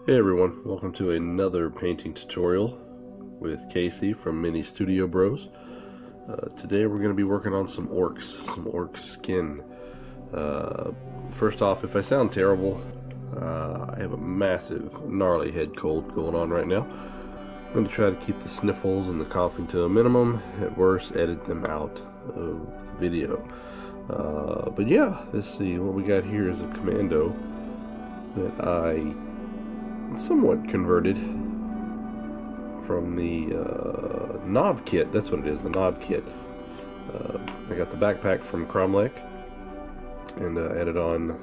Hey everyone, welcome to another painting tutorial with Casey from Mini Studio Bros. Today we're going to be working on some Ork Skin. First off, if I sound terrible, I have a massive, gnarly head cold going on right now. I'm going to try to keep the sniffles and the coughing to a minimum. At worst, edit them out of the video. But yeah, let's see, what we got here is a commando that I somewhat converted from the knob kit. That's what it is, the knob kit. I got the backpack from Cromlech and added on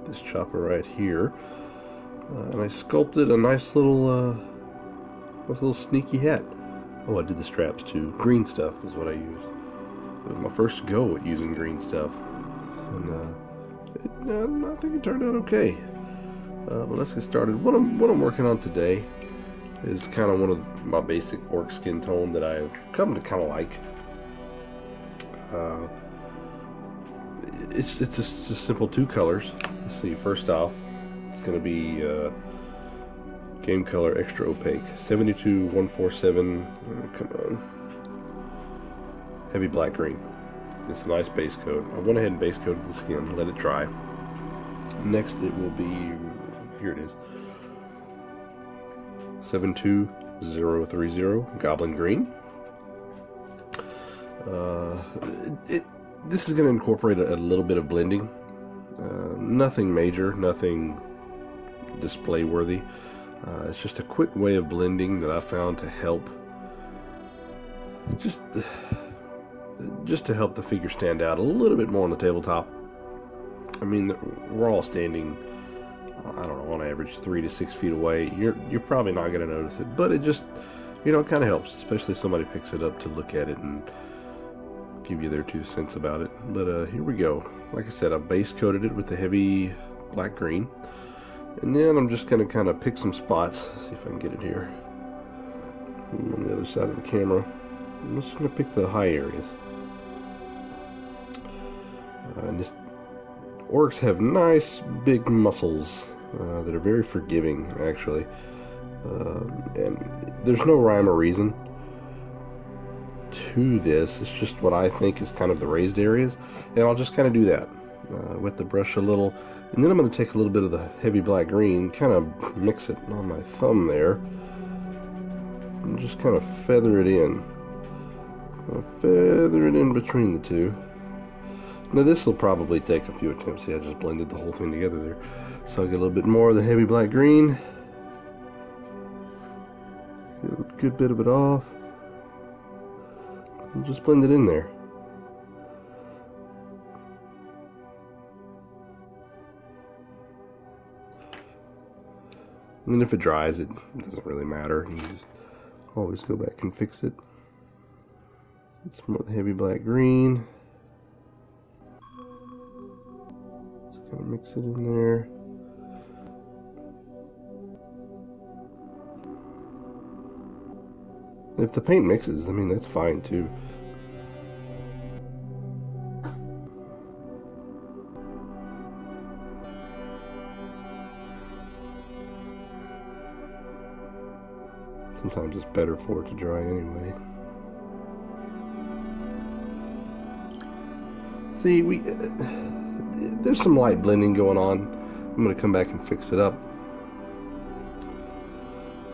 this chopper right here, and I sculpted a nice little sneaky hat. Oh, I did the straps too. Green stuff is what I used. It was my first go at using green stuff, and I think it turned out okay. But let's get started. What I'm working on today is kind of one of my basic Ork Skin tone that I've come to kind of like. It's just simple two colors. Let's see. First off, it's going to be Game Color Extra Opaque 72147. Come on, heavy black green. It's a nice base coat. I went ahead and base coated the skin, let it dry. Next, it will be. Here it is. 72030 Goblin Green. This is going to incorporate a little bit of blending. Nothing major, nothing display worthy. It's just a quick way of blending that I found to help just to help the figure stand out a little bit more on the tabletop. I mean, we're all standing, I don't know, on average 3 to 6 feet away. You're probably not going to notice it, but it just, it kind of helps, especially if somebody picks it up to look at it and give you their 2 cents about it. But here we go. Like I said, I base coated it with the heavy black green, and then I'm just going to kind of pick some spots. See if I can get it here on the other side of the camera. I'm just going to pick the high areas. And just orcs have nice big muscles that are very forgiving, actually, and there's no rhyme or reason to this. It's just what I think is kind of the raised areas, and I'll just kind of do that. Wet the brush a little, and then I'm going to take a little bit of the heavy black green, kind of mix it on my thumb there, and just kind of feather it in. Feather it in between the two. Now this will probably take a few attempts. See, I just blended the whole thing together there. So I'll get a little bit more of the heavy black green. Get a good bit of it off. And just blend it in there. And then if it dries, it doesn't really matter. You just always go back and fix it. Get some more of the heavy black green. Kind of mix it in there. If the paint mixes, I mean, that's fine too. Sometimes it's better for it to dry anyway. See, there's some light blending going on. I'm going to come back and fix it up.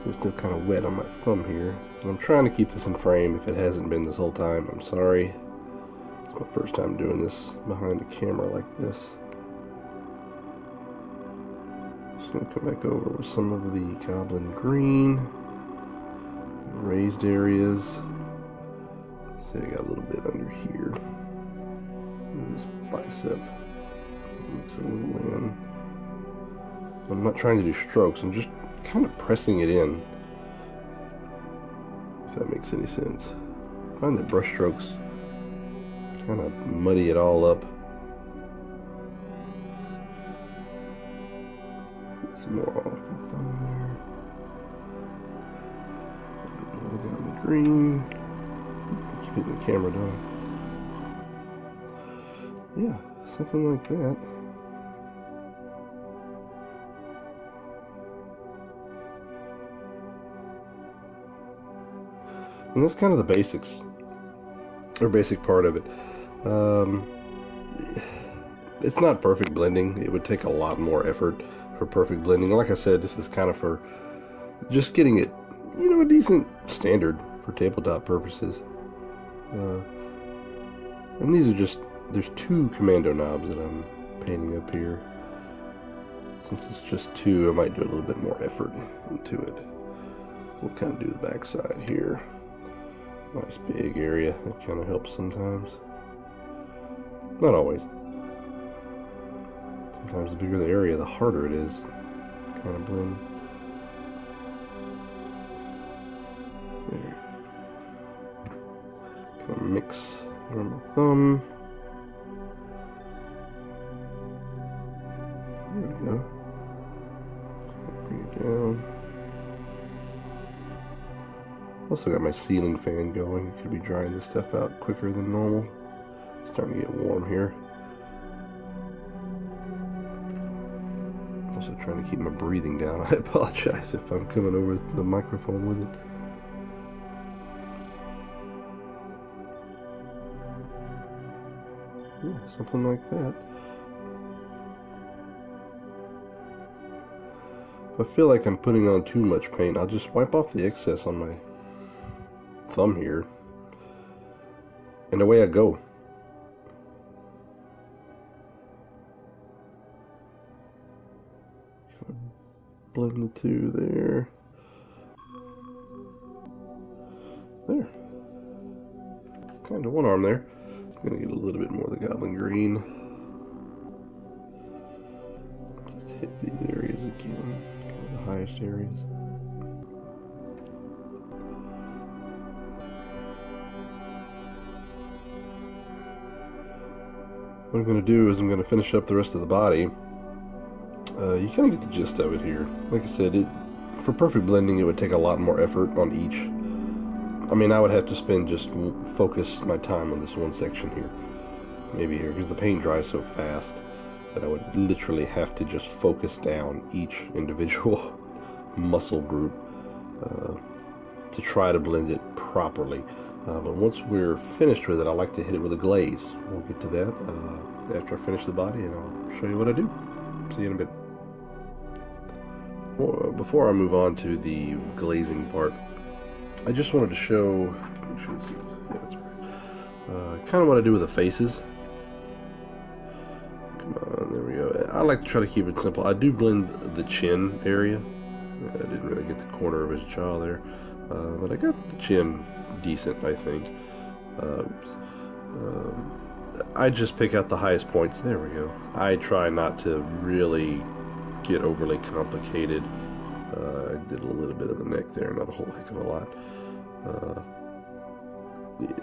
It's still kind of wet on my thumb here. And I'm trying to keep this in frame. If it hasn't been this whole time, I'm sorry. It's my first time doing this behind a camera like this. Just going to come back over with some of the Goblin Green. Raised areas. See, I got a little bit under here. This bicep. Mix it a little in. I'm not trying to do strokes, I'm just kind of pressing it in, if that makes any sense. I find that brush strokes kind of muddy it all up. Get some more off my thumb there. A bit more down the green. Keep hitting the camera down. Yeah, something like that. And that's kind of the basics, or basic part of it. It's not perfect blending. It would take a lot more effort for perfect blending. Like I said, this is kind of for just getting it, you know, a decent standard for tabletop purposes. And these are just, there's 2 commando knobs that I'm painting up here. Since it's just 2, I might do a little bit more effort into it. We'll kind of do the back side here. Nice big area. That kind of helps sometimes. Not always. Sometimes the bigger the area, the harder it is to kind of blend. There. Kind of mix around my thumb. There we go. Bring it down. Also got my ceiling fan going. It could be drying this stuff out quicker than normal. It's starting to get warm here. Also trying to keep my breathing down. I apologize if I'm coming over the microphone with it. Yeah, something like that. If I feel like I'm putting on too much paint, I'll just wipe off the excess on my thumb here, and away I go. Kind of blend the 2 there. There. Kind of one arm there. I'm gonna get a little bit more of the goblin green. Just hit these areas again, the highest areas. What I'm going to do is I'm going to finish up the rest of the body. You kind of get the gist of it here. Like I said, for perfect blending, it would take a lot more effort on each. I mean, I would have to focus my time on this one section here. Maybe here, because the paint dries so fast that I would literally have to just focus down each individual muscle group to try to blend it properly. But once we're finished with it, I like to hit it with a glaze. We'll get to that after I finish the body, and I'll show you what I do. See you in a bit. Before I move on to the glazing part, I just wanted to show, kind of what I do with the faces. Come on, there we go. I like to try to keep it simple. I do blend the chin area. I didn't really get the corner of his jaw there, but I got the chin decent, I think. I just pick out the highest points. There we go. I try not to really get overly complicated. I did a little bit of the neck there, not a whole heck of a lot.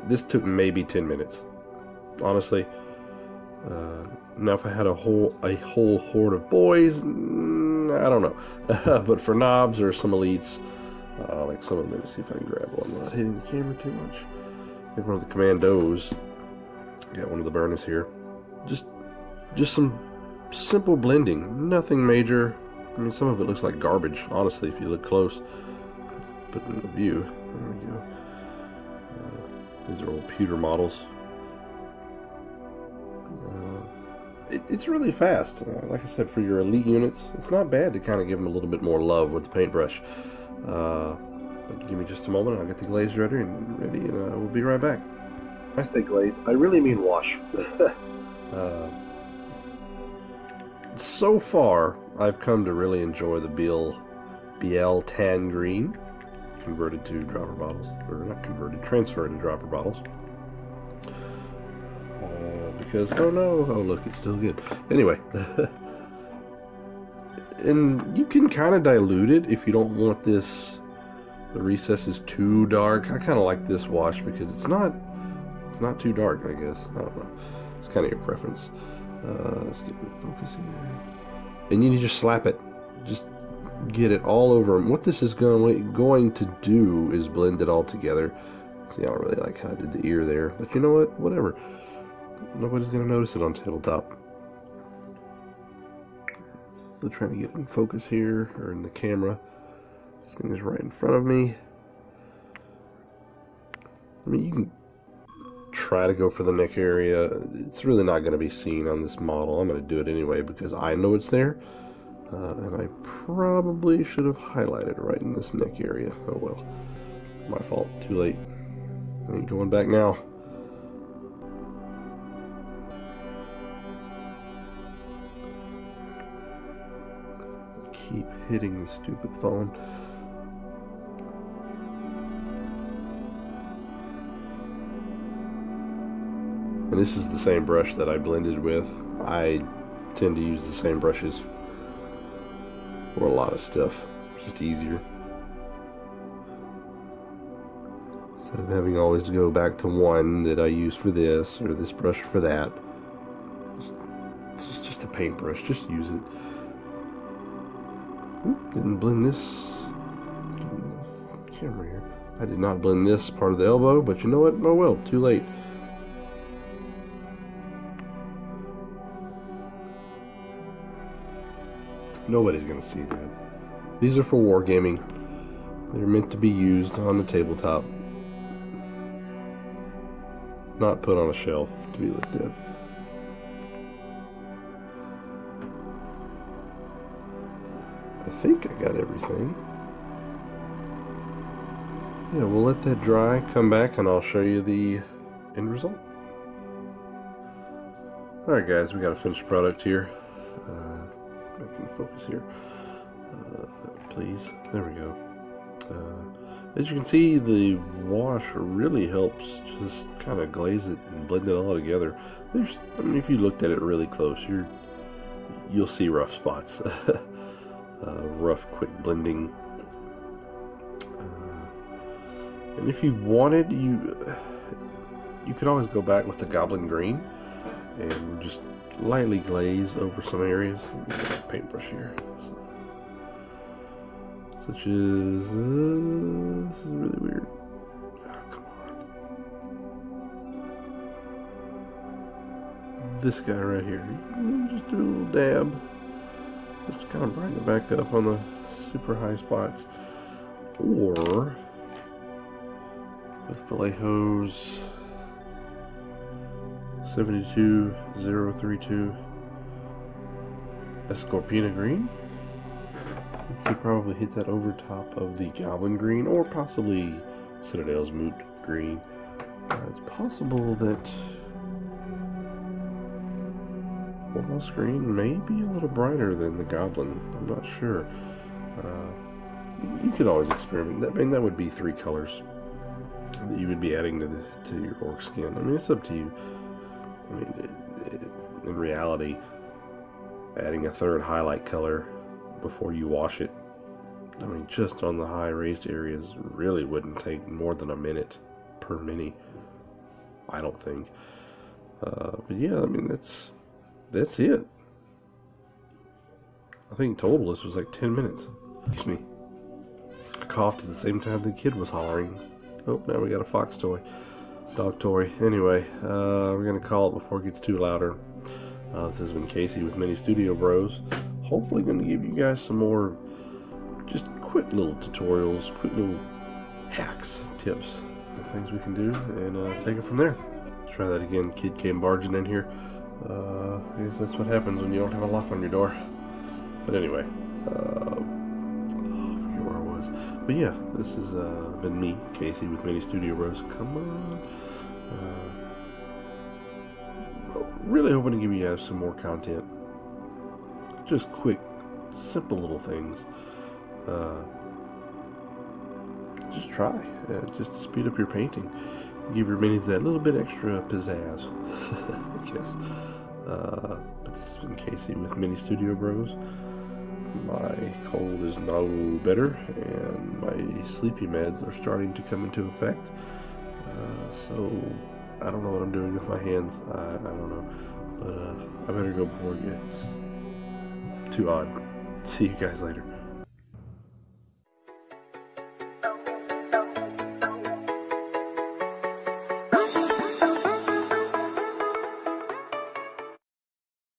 This took maybe 10 minutes, honestly. Now if I had a whole horde of boys, I don't know. But for knobs or some elites, like some of them, let me see if I can grab one without hitting the camera too much. I think one of the commandos. Got one of the burners here. Just some simple blending, nothing major. I mean, some of it looks like garbage, honestly, if you look close. Put it in the view. There we go. These are old pewter models. It's really fast. Like I said, for your elite units, it's not bad to kind of give them a little bit more love with the paintbrush. But give me just a moment, I'll get the glaze ready, and we'll be right back. When I say glaze, I really mean wash. So far, I've come to really enjoy the BL Tan Green, converted to dropper bottles, or not converted, transferred to dropper bottles. Because, oh no, oh look, it's still good. Anyway, and you can kind of dilute it if you don't want the recesses too dark. I kind of like this wash because it's not too dark, I guess. I don't know. It's kind of your preference. Let's get in focus here. And you just slap it. Just get it all over them. What this is going to do is blend it all together. See, I don't really like how I did the ear there. But you know what? Whatever. Nobody's going to notice it on tabletop. Still trying to get in focus here, or in the camera. This thing is right in front of me. mean, you can try to go for the neck area. It's really not going to be seen on this model. I'm going to do it anyway because I know it's there. And I probably should have highlighted right in this neck area. Oh well. My fault. Too late. I ain't going back now. Keep hitting the stupid phone. And this is the same brush that I blended with. I tend to use the same brushes for a lot of stuff. It's just easier. Instead of having always to go back to one that I use for this or this brush for that. It's just a paintbrush. Just use it. Oop, didn't blend this. Camera here. I did not blend this part of the elbow, but you know what? Oh well, too late. Nobody's gonna see that. These are for wargaming. They're meant to be used on the tabletop, not put on a shelf to be looked at. I think I got everything. Yeah, we'll let that dry, come back, and I'll show you the end result. Alright guys, we got a finished product here. I can focus here. Please. There we go. As you can see, the wash really helps just kind of glaze it and blend it all together. I mean, if you looked at it really close, you'll see rough spots. Rough, quick blending. And if you wanted, you could always go back with the Goblin Green and just lightly glaze over some areas. Paintbrush here. Such as this is really weird. Oh, come on. This guy right here. Just do a little dab. Just to kind of brighten it back up on the super high spots. Or with Vallejo's 72032 Escorpina Green. You could probably hit that over top of the Goblin Green, or possibly Citadel's Moot Green. It's possible that Ork Green may be a little brighter than the Goblin. I'm not sure. You could always experiment. I mean, that would be 3 colors that you would be adding to your Ork Skin. I mean, it's up to you. I mean, in reality, adding a 3rd highlight color before you wash it, I mean, just on the high raised areas, really wouldn't take more than a minute per mini, I don't think. But yeah, I mean, that's it. I think total this was like 10 minutes. Excuse me. I coughed at the same time the kid was hollering. Oh, now we got a fox toy. Dog toy. Anyway, we're going to call it before it gets too louder. This has been Casey with Mini Studio Bros. Hopefully going to give you guys some more just quick little tutorials, quick little hacks, tips, things we can do, and take it from there. Let's try that again. Kid came barging in here. I guess that's what happens when you don't have a lock on your door. But anyway, I forget where I was. But yeah, this has been me, Casey, with Mini Studio Bros. Come on. Really hoping to give you guys some more content. Just quick, simple little things. Just try. Just to speed up your painting. Give your minis that little bit extra pizzazz, I guess. But this has been Casey with Mini Studio Bros. My cold is no better, and my sleepy meds are starting to come into effect. So I don't know what I'm doing with my hands. I don't know, but I better go before it gets too odd. See you guys later.